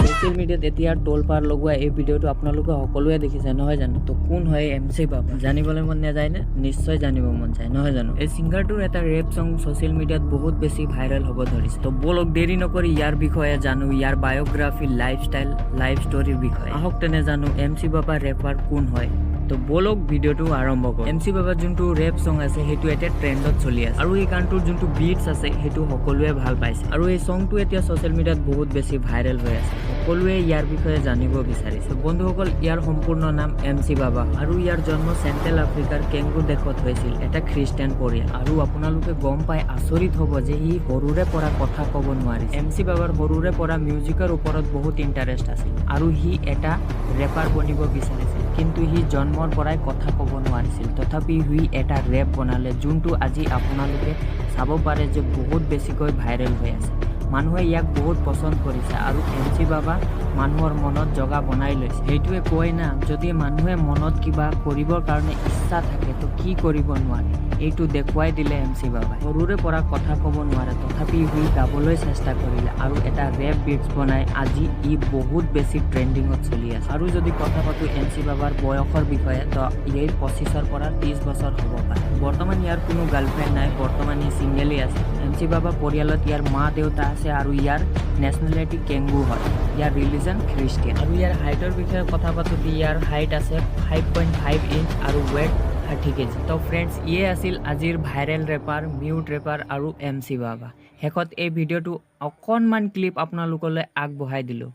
social মিডিয়াত এতিয়া টোল পাৰ লগোৱা এই ভিডিঅ'টো আপোনালোকে সকলোৱে দেখিছে নহয় জানো তো কোন হয় MC বাবা জানিবলৈ মন নাযায় নে নিশ্চয় জানিব মন যায় নহয় জানো এই সিঙ্গাৰটোৰ এটা ৰেপ সং সোশ্যাল মিডিয়াত বহুত বেছি ভাইৰেল হ'ব ধৰিছে তো বলক দেৰি নকৰি ইয়াৰ বিষয়ে জানো ইয়াৰ বায়োগ্ৰাফি লাইফষ্টাইল লাইফ ষ্টৰীৰ বিষয়ে আহক তেনে জানো MC বাবা ৰেপাৰ কোন হয় তো বলক ভিডিঅ'টো আৰম্ভ কৰোঁ MC বাবা যোনটো ৰেপ সং আছে সেইটো এতিয়া ট্ৰেণ্ডত চলি আছে আৰু এই গানটোৰ যোনটো বিটছ আছে সেইটো সকলোৱে ভাল পাইছে আৰু এই সংটো এতিয়া সোশ্যাল মিডিয়াত বহুত বেছি ভাইৰেল হৈ আছে সকলোৱে ইয়াৰ বিষয়ে জানিব বিচাৰিছে বন্ধুসকল ইয়াৰ সম্পূৰ্ণ নাম MC বাবা আৰু ইয়াৰ জন্ম চেণ্ট্ৰেল আফ্ৰিকাৰ কেংগু দেশত হৈছিল এটা খ্ৰীষ্টিয়ান পৰিয়াল আৰু আপোনালোকে গম পাই আচৰিত হ'ব যে ই সৰুৰে পৰা কথা ক'ব নোৱাৰিছে MC বাবাৰ সৰুৰে পৰা মিউজিকৰ ওপৰত বহুত ইণ্টাৰেষ্ট আছিল আৰু সি এটা ৰেপাৰ বনিব বিচাৰিছিল কিন্তু সি জন্মৰ পৰাই কথা ক'ব নোৱাৰিছিল তথাপি সি এটা ৰেপ বনালে যোনটো আজি আপোনালোকে চাব পাৰে যে বহুত বেছিকৈ ভাইৰেল হৈ আছে মানুহে ইয়াক বহুত পছন্দ কৰিছে আৰু MC বাবা মানুহৰ মনত জগা বনাই লৈছে সেইটোৱে কয় না যদি মানুহে মনত কিবা কৰিবৰ কাৰণে ইচ্ছা থাকে তো কি কৰিব নোৱাৰে এইটো দেখুৱাই দিলে MC বাবা সৰুৰে পৰা কথা ক'ব নোৱাৰে তথাপি সি গাবলৈ চেষ্টা কৰিলে আৰু এটা ৰেপ বিটছ বনাই আজি ই বহুত বেছি ট্ৰেণ্ডিঙত চলি আছে আৰু যদি কথা পাতো MC বাবাৰ বয়সৰ বিষয়ে তো এই 25ৰ পৰা 30 বছৰ হ'ব পাৰে বৰ্তমান ইয়াৰ কোনো গাৰ্লফ্ৰেণ্ড নাই বৰ্তমান ই ছিংগেলি আছে MC বাবা পৰিয়ালত ইয়াৰ মা দেউতা আছে আৰু ইয়াৰ নেশ্যনেলিটি কেংগু হয় ইয়াৰ ৰিলিজন খ্ৰীষ্টিয়ান আৰু ইয়াৰ হাইটৰ বিষয়ে কথা পাতোঁতে ইয়াৰ হাইট আছে 5.5 ইঞ্চ আৰু ৱেট 30 কেজি তো ফ্ৰেণ্ডছ ইয়ে আছিল আজিৰ ভাইৰেল ৰেপাৰ মিউট ৰেপাৰ আৰু MC বাবা শেষত এই ভিডিঅ'টো অকণমান ক্লিপ আপোনালোকলৈ আগবঢ়াই দিলোঁ